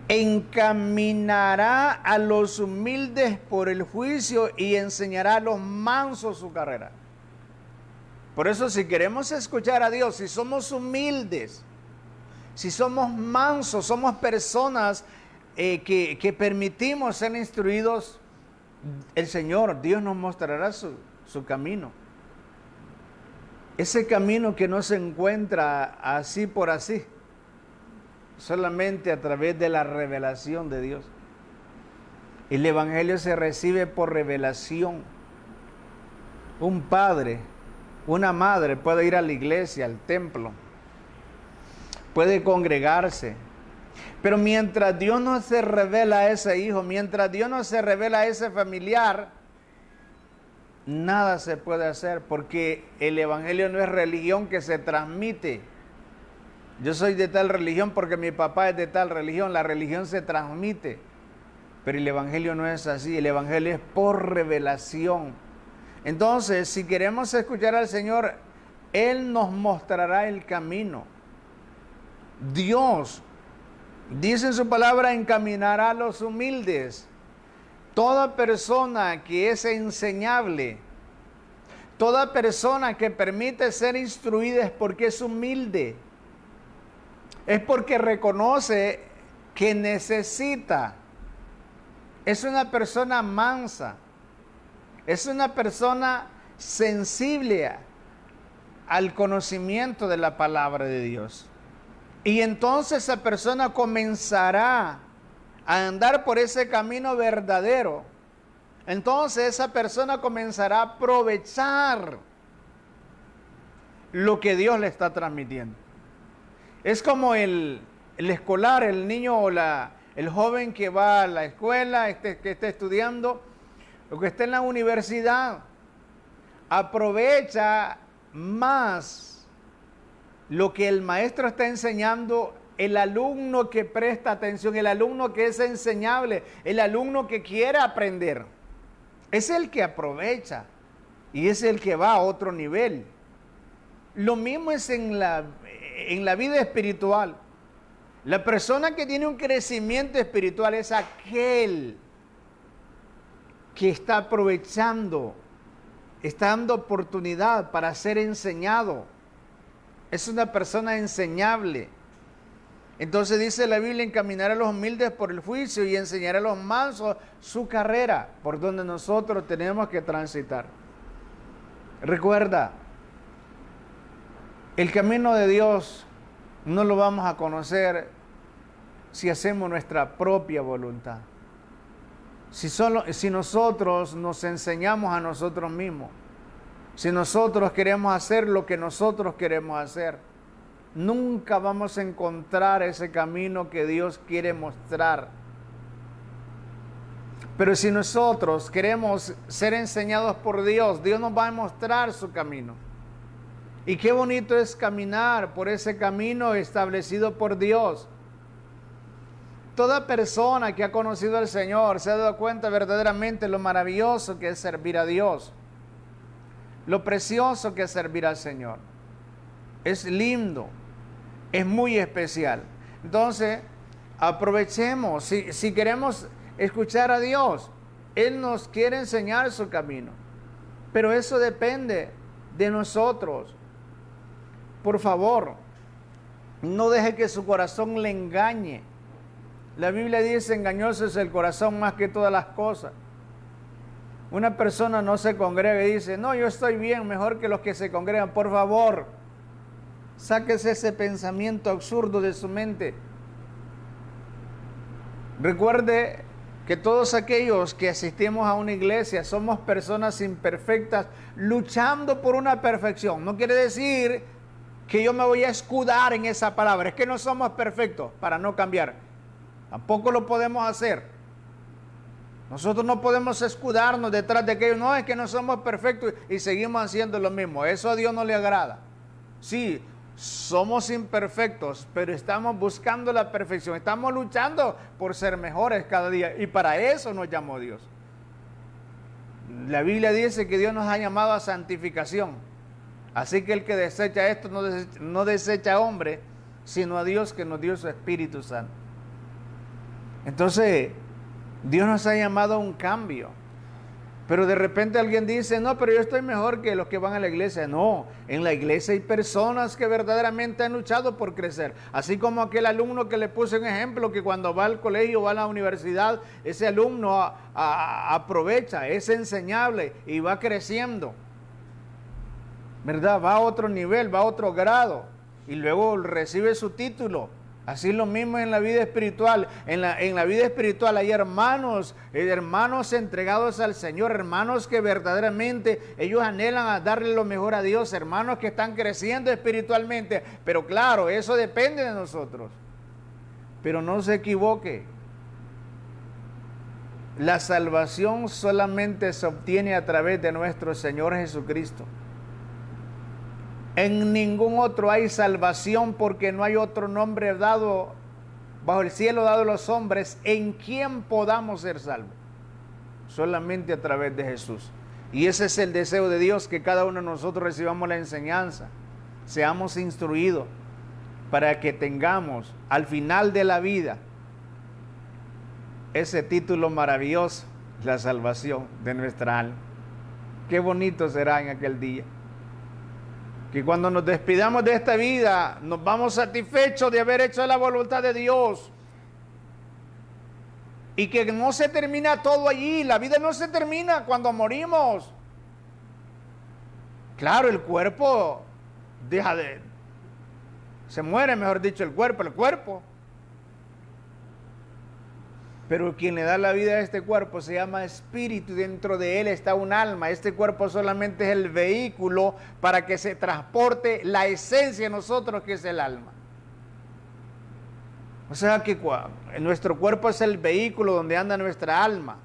encaminará a los humildes por el juicio y enseñará a los mansos su carrera. Por eso, si queremos escuchar a Dios, si somos humildes, si somos mansos, somos personas que permitimos ser instruidos, el Señor, Dios nos mostrará su camino. Ese camino que no se encuentra así por así, solamente a través de la revelación de Dios. El Evangelio se recibe por revelación. Un padre, una madre puede ir a la iglesia, al templo, puede congregarse, pero mientras Dios no se revela a ese hijo, mientras Dios no se revela a ese familiar, nada se puede hacer, porque el Evangelio no es religión que se transmite. Yo soy de tal religión porque mi papá es de tal religión. La religión se transmite, pero el Evangelio no es así. El Evangelio es por revelación. Entonces, si queremos escuchar al Señor, Él nos mostrará el camino. Dios, dice en su palabra, encaminará a los humildes. Toda persona que es enseñable, toda persona que permite ser instruida es porque es humilde. Es porque reconoce que necesita. Es una persona mansa. Es una persona sensible al conocimiento de la palabra de Dios. Y entonces esa persona comenzará a andar por ese camino verdadero. Entonces esa persona comenzará a aprovechar lo que Dios le está transmitiendo. Es como el escolar, el niño o el joven que va a la escuela, que está estudiando, o que está en la universidad, aprovecha más lo que el maestro está enseñando, el alumno que presta atención, el alumno que es enseñable, el alumno que quiere aprender. Es el que aprovecha y es el que va a otro nivel. Lo mismo es en la vida espiritual. La persona que tiene un crecimiento espiritual es aquel que está aprovechando, está dando oportunidad para ser enseñado. Es una persona enseñable. Entonces dice la Biblia, encaminar a los humildes por el juicio y enseñar a los mansos su carrera, por donde nosotros tenemos que transitar. Recuerda, el camino de Dios no lo vamos a conocer si hacemos nuestra propia voluntad. Si nosotros nos enseñamos a nosotros mismos, si nosotros queremos hacer lo que nosotros queremos hacer, nunca vamos a encontrar ese camino que Dios quiere mostrar. Pero si nosotros queremos ser enseñados por Dios, Dios nos va a mostrar su camino. Y qué bonito es caminar por ese camino establecido por Dios. Toda persona que ha conocido al Señor se ha dado cuenta verdaderamente lo maravilloso que es servir a Dios, lo precioso que es servir al Señor. Es lindo, es muy especial. Entonces, aprovechemos, si queremos escuchar a Dios, Él nos quiere enseñar su camino, pero eso depende de nosotros. Por favor, no deje que su corazón le engañe. La Biblia dice, engañoso es el corazón más que todas las cosas. Una persona no se congrega y dice, no, yo estoy bien, mejor que los que se congregan. Por favor, sáquese ese pensamiento absurdo de su mente. Recuerde que todos aquellos que asistimos a una iglesia somos personas imperfectas luchando por una perfección. No quiere decir que yo me voy a escudar en esa palabra. Es que no somos perfectos para no cambiar. Tampoco lo podemos hacer. Nosotros no podemos escudarnos detrás de aquello. No, es que no somos perfectos y seguimos haciendo lo mismo. Eso a Dios no le agrada. Sí, somos imperfectos, pero estamos buscando la perfección. Estamos luchando por ser mejores cada día. Y para eso nos llamó Dios. La Biblia dice que Dios nos ha llamado a santificación. Así que el que desecha esto no desecha a hombre, sino a Dios que nos dio su Espíritu Santo. Entonces, Dios nos ha llamado a un cambio. Pero de repente alguien dice, no, pero yo estoy mejor que los que van a la iglesia. No, en la iglesia hay personas que verdaderamente han luchado por crecer. Así como aquel alumno que le puse un ejemplo, que cuando va al colegio, va a la universidad, ese alumno aprovecha, es enseñable y va creciendo. ¿Verdad? Va a otro nivel, va a otro grado y luego recibe su título. Así lo mismo en la vida espiritual. En la vida espiritual hay hermanos entregados al Señor, hermanos que verdaderamente ellos anhelan a darle lo mejor a Dios, hermanos que están creciendo espiritualmente. Pero claro, eso depende de nosotros. Pero no se equivoque. La salvación solamente se obtiene a través de nuestro Señor Jesucristo. En ningún otro hay salvación, porque no hay otro nombre dado bajo el cielo dado a los hombres en quien podamos ser salvos. Solamente a través de Jesús. Y ese es el deseo de Dios, que cada uno de nosotros recibamos la enseñanza, seamos instruidos para que tengamos al final de la vida ese título maravilloso, la salvación de nuestra alma. Qué bonito será en aquel día, que cuando nos despidamos de esta vida, nos vamos satisfechos de haber hecho la voluntad de Dios. Y que no se termina todo allí, la vida no se termina cuando morimos. Claro, el cuerpo se muere, mejor dicho, el cuerpo. Pero quien le da la vida a este cuerpo se llama espíritu, y dentro de él está un alma. Este cuerpo solamente es el vehículo para que se transporte la esencia de nosotros, que es el alma. O sea que nuestro cuerpo es el vehículo donde anda nuestra alma.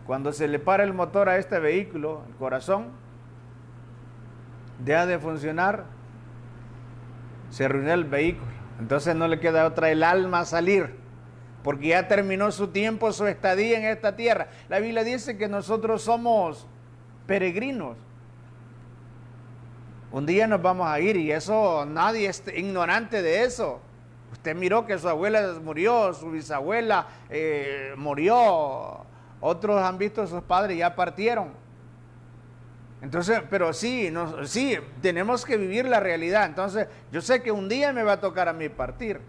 Cuando se le para el motor a este vehículo, el corazón deja de funcionar, se arruina el vehículo. Entonces no le queda otra, el alma, salir, porque ya terminó su tiempo, su estadía en esta tierra. La Biblia dice que nosotros somos peregrinos. Un día nos vamos a ir, y eso nadie es ignorante de eso. Usted miró que su abuela murió, su bisabuela murió, otros han visto a sus padres ya partieron. Entonces, pero sí, tenemos que vivir la realidad. Entonces, yo sé que un día me va a tocar a mí partir.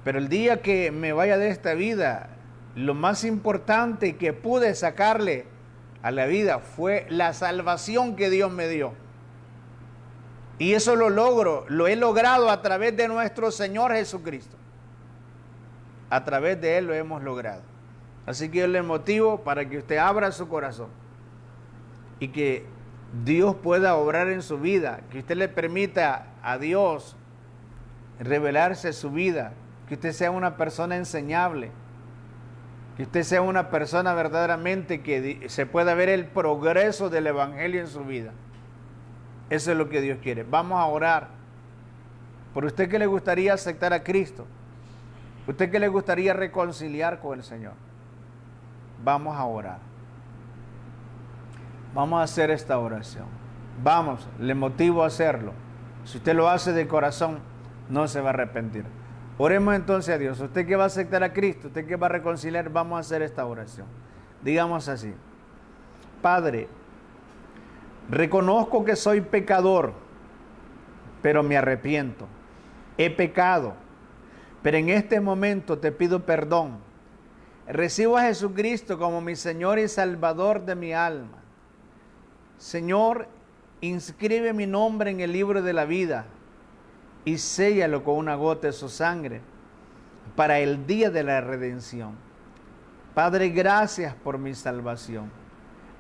Pero el día que me vaya de esta vida, lo más importante que pude sacarle a la vida fue la salvación que Dios me dio. Y eso lo he logrado a través de nuestro Señor Jesucristo. A través de Él lo hemos logrado. Así que yo le motivo para que usted abra su corazón y que Dios pueda obrar en su vida, que usted le permita a Dios revelarse su vida, que usted sea una persona enseñable, que usted sea una persona verdaderamente que se pueda ver el progreso del Evangelio en su vida. Eso es lo que Dios quiere. Vamos a orar por usted que le gustaría aceptar a Cristo, usted que le gustaría reconciliar con el Señor. Vamos a orar. Vamos a hacer esta oración. Vamos, le motivo a hacerlo. Si usted lo hace de corazón, no se va a arrepentir. Oremos entonces a Dios. Usted que va a aceptar a Cristo, usted que va a reconciliar, vamos a hacer esta oración. Digamos así: Padre, reconozco que soy pecador, pero me arrepiento. He pecado, pero en este momento te pido perdón. Recibo a Jesucristo como mi Señor y Salvador de mi alma. Señor, inscribe mi nombre en el libro de la vida y séllalo con una gota de su sangre para el día de la redención. Padre, gracias por mi salvación.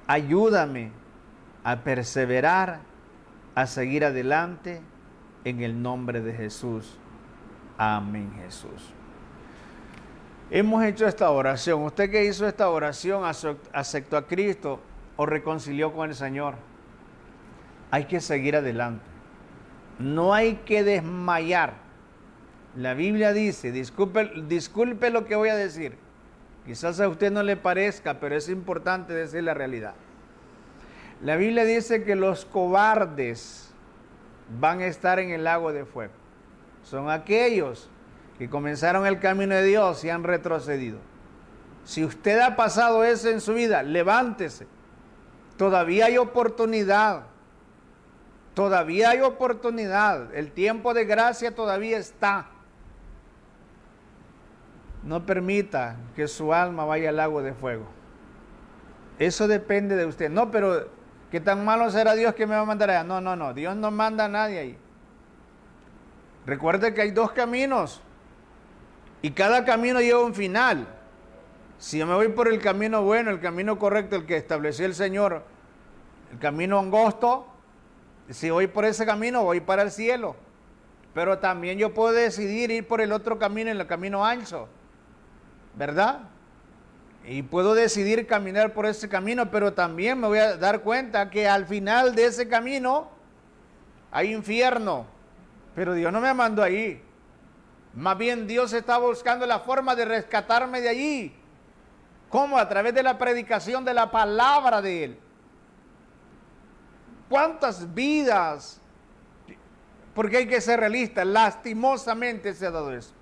Ayúdame a perseverar, a seguir adelante en el nombre de Jesús. Amén, Jesús. Hemos hecho esta oración. Usted que hizo esta oración, aceptó a Cristo o reconcilió con el Señor. Hay que seguir adelante. No hay que desmayar. La Biblia dice, disculpe lo que voy a decir. Quizás a usted no le parezca, pero es importante decir la realidad. La Biblia dice que los cobardes van a estar en el lago de fuego. Son aquellos que comenzaron el camino de Dios y han retrocedido. Si usted ha pasado eso en su vida, levántese. Todavía hay oportunidad. Todavía hay oportunidad. El tiempo de gracia todavía está. No permita que su alma vaya al lago de fuego. Eso depende de usted. No, pero ¿qué tan malo será Dios que me va a mandar allá? No. Dios no manda a nadie ahí. Recuerde que hay dos caminos. Y cada camino lleva un final. Si yo me voy por el camino bueno, el camino correcto, el que estableció el Señor, el camino angosto, si voy por ese camino, voy para el cielo. Pero también yo puedo decidir ir por el otro camino, el camino ancho, ¿verdad? Y puedo decidir caminar por ese camino, pero también me voy a dar cuenta que al final de ese camino hay infierno. Pero Dios no me mandó ahí. Más bien Dios está buscando la forma de rescatarme de allí. ¿Cómo? A través de la predicación de la palabra de Él. ¿Cuántas vidas? Porque hay que ser realistas, lastimosamente se ha dado eso.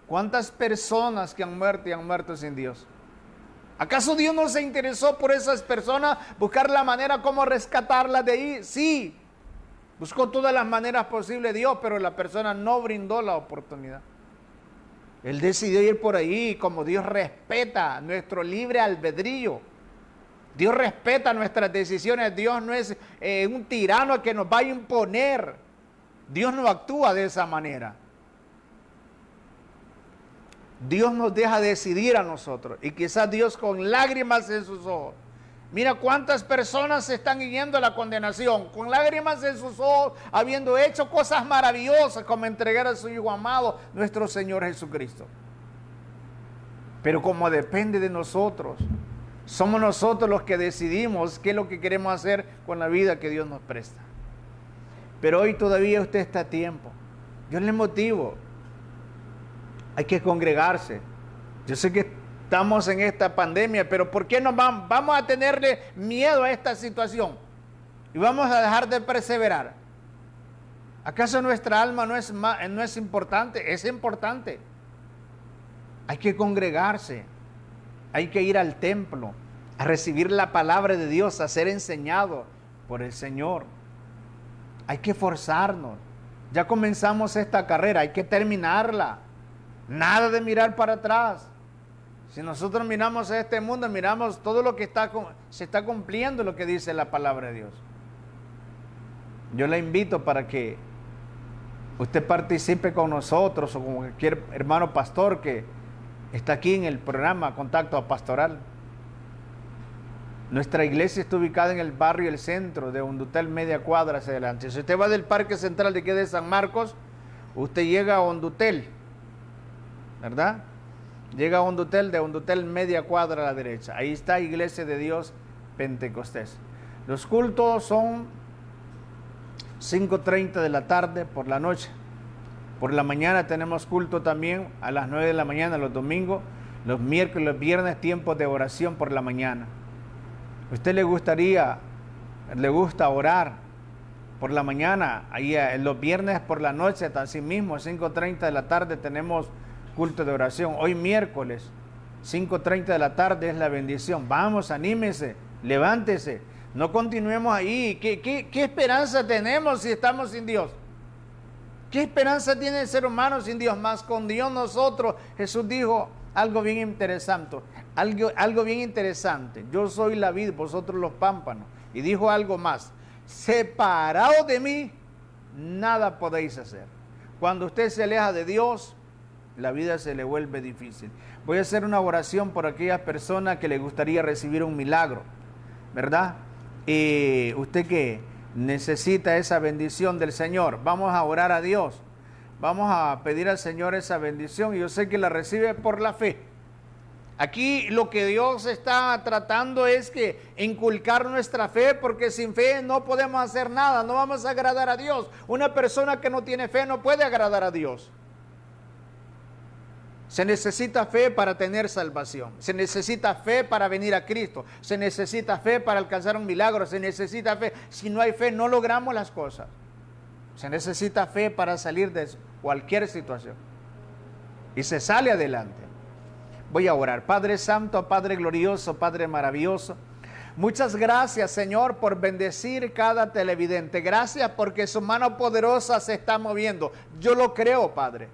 ¿Cuántas personas que han muerto y han muerto sin Dios? ¿Acaso Dios no se interesó por esas personas, buscar la manera como rescatarlas de ahí? Sí, buscó todas las maneras posibles Dios, pero la persona no brindó la oportunidad. Él decidió ir por ahí, como Dios respeta nuestro libre albedrío. Dios respeta nuestras decisiones. Dios no es un tirano que nos va a imponer. Dios no actúa de esa manera. Dios nos deja decidir a nosotros. Y quizás Dios con lágrimas en sus ojos. Mira cuántas personas se están yendo a la condenación, con lágrimas en sus ojos, habiendo hecho cosas maravillosas como entregar a su Hijo amado, nuestro Señor Jesucristo. Pero como depende de nosotros, somos nosotros los que decidimos qué es lo que queremos hacer con la vida que Dios nos presta. Pero hoy todavía usted está a tiempo. Yo le motivo. Hay que congregarse. Yo sé que estamos en esta pandemia, pero ¿por qué no vamos a tenerle miedo a esta situación? Y vamos a dejar de perseverar. ¿Acaso nuestra alma no es importante? Es importante. Hay que congregarse. Hay que ir al templo, a recibir la palabra de Dios, a ser enseñado por el Señor. Hay que forzarnos. Ya comenzamos esta carrera, hay que terminarla. Nada de mirar para atrás. Si nosotros miramos a este mundo, miramos todo lo que se está cumpliendo, lo que dice la palabra de Dios. Yo le invito para que usted participe con nosotros o con cualquier hermano pastor que está aquí en el programa Contacto Pastoral. Nuestra iglesia está ubicada en el barrio El Centro, de Hondutel, media cuadra hacia adelante. Si usted va del Parque Central de aquí de San Marcos, usted llega a Hondutel, ¿verdad? Llega a Hondutel, de Hondutel media cuadra a la derecha. Ahí está Iglesia de Dios Pentecostés. Los cultos son 5:30 de la tarde por la noche. Por la mañana tenemos culto también a las 9 de la mañana los domingos, los miércoles, los viernes, tiempos de oración por la mañana. ¿A usted le gusta orar por la mañana? Ahí los viernes por la noche, así mismo, 5:30 de la tarde tenemos culto de oración. Hoy miércoles, 5:30 de la tarde es la bendición. Vamos, anímese, levántese. No continuemos ahí. ¿Qué esperanza tenemos si estamos sin Dios? ¿Qué esperanza tiene el ser humano sin Dios? Más con Dios nosotros. Jesús dijo algo bien interesante. Algo bien interesante. Yo soy la vid, vosotros los pámpanos. Y dijo algo más. Separados de mí, nada podéis hacer. Cuando usted se aleja de Dios, la vida se le vuelve difícil. Voy a hacer una oración por aquellas personas que le gustaría recibir un milagro, ¿verdad? Y usted que necesita esa bendición del Señor, vamos a orar a Dios. Vamos a pedir al Señor esa bendición y yo sé que la recibe por la fe. Aquí lo que Dios está tratando es que inculcar nuestra fe, porque sin fe no podemos hacer nada, no vamos a agradar a Dios. Una persona que no tiene fe no puede agradar a Dios. Se necesita fe para tener salvación. Se necesita fe para venir a Cristo. Se necesita fe para alcanzar un milagro. Se necesita fe. Si no hay fe, no logramos las cosas. Se necesita fe para salir de cualquier situación. Y se sale adelante. Voy a orar. Padre Santo, Padre glorioso, Padre maravilloso. Muchas gracias, Señor, por bendecir cada televidente. Gracias porque su mano poderosa se está moviendo. Yo lo creo, Padre.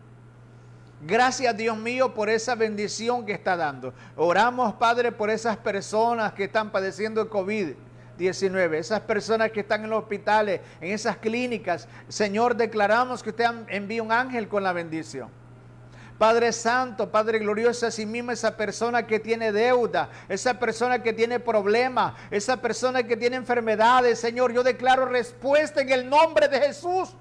Gracias, Dios mío, por esa bendición que está dando. Oramos, Padre, por esas personas que están padeciendo el COVID-19, esas personas que están en los hospitales, en esas clínicas. Señor, declaramos que usted envía un ángel con la bendición. Padre Santo, Padre glorioso, así mismo esa persona que tiene deuda, esa persona que tiene problemas, esa persona que tiene enfermedades, Señor, yo declaro respuesta en el nombre de Jesús.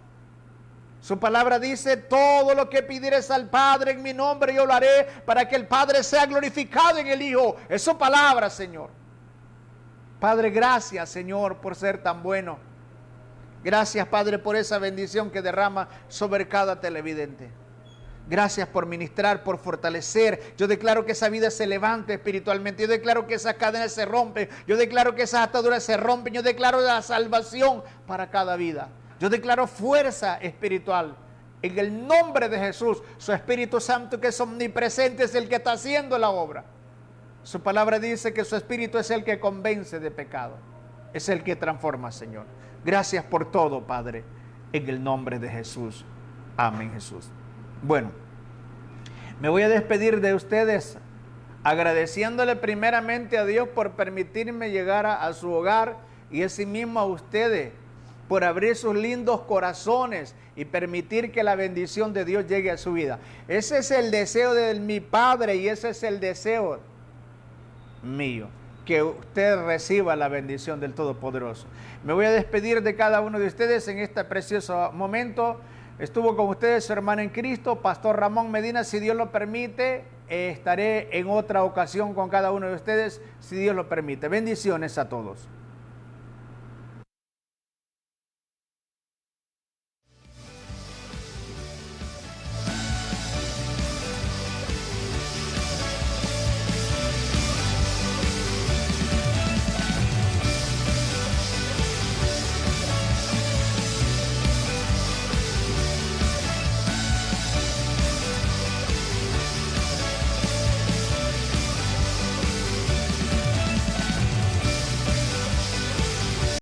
Su palabra dice, todo lo que pidieres al Padre en mi nombre yo lo haré para que el Padre sea glorificado en el Hijo. Es su palabra, Señor. Padre, gracias, Señor, por ser tan bueno. Gracias, Padre, por esa bendición que derrama sobre cada televidente. Gracias por ministrar, por fortalecer. Yo declaro que esa vida se levante espiritualmente. Yo declaro que esas cadenas se rompen. Yo declaro que esas ataduras se rompen. Yo declaro la salvación para cada vida. Yo declaro fuerza espiritual. En el nombre de Jesús, su Espíritu Santo, que es omnipresente, es el que está haciendo la obra. Su palabra dice que su Espíritu es el que convence de pecado. Es el que transforma, Señor. Gracias por todo, Padre. En el nombre de Jesús. Amén, Jesús. Bueno, me voy a despedir de ustedes agradeciéndole primeramente a Dios por permitirme llegar a su hogar y asimismo a ustedes por abrir sus lindos corazones y permitir que la bendición de Dios llegue a su vida. Ese es el deseo de mi Padre y ese es el deseo mío, que usted reciba la bendición del Todopoderoso. Me voy a despedir de cada uno de ustedes en este precioso momento. Estuvo con ustedes su hermano en Cristo, Pastor Ramón Medina. Si Dios lo permite, estaré en otra ocasión con cada uno de ustedes, si Dios lo permite. Bendiciones a todos.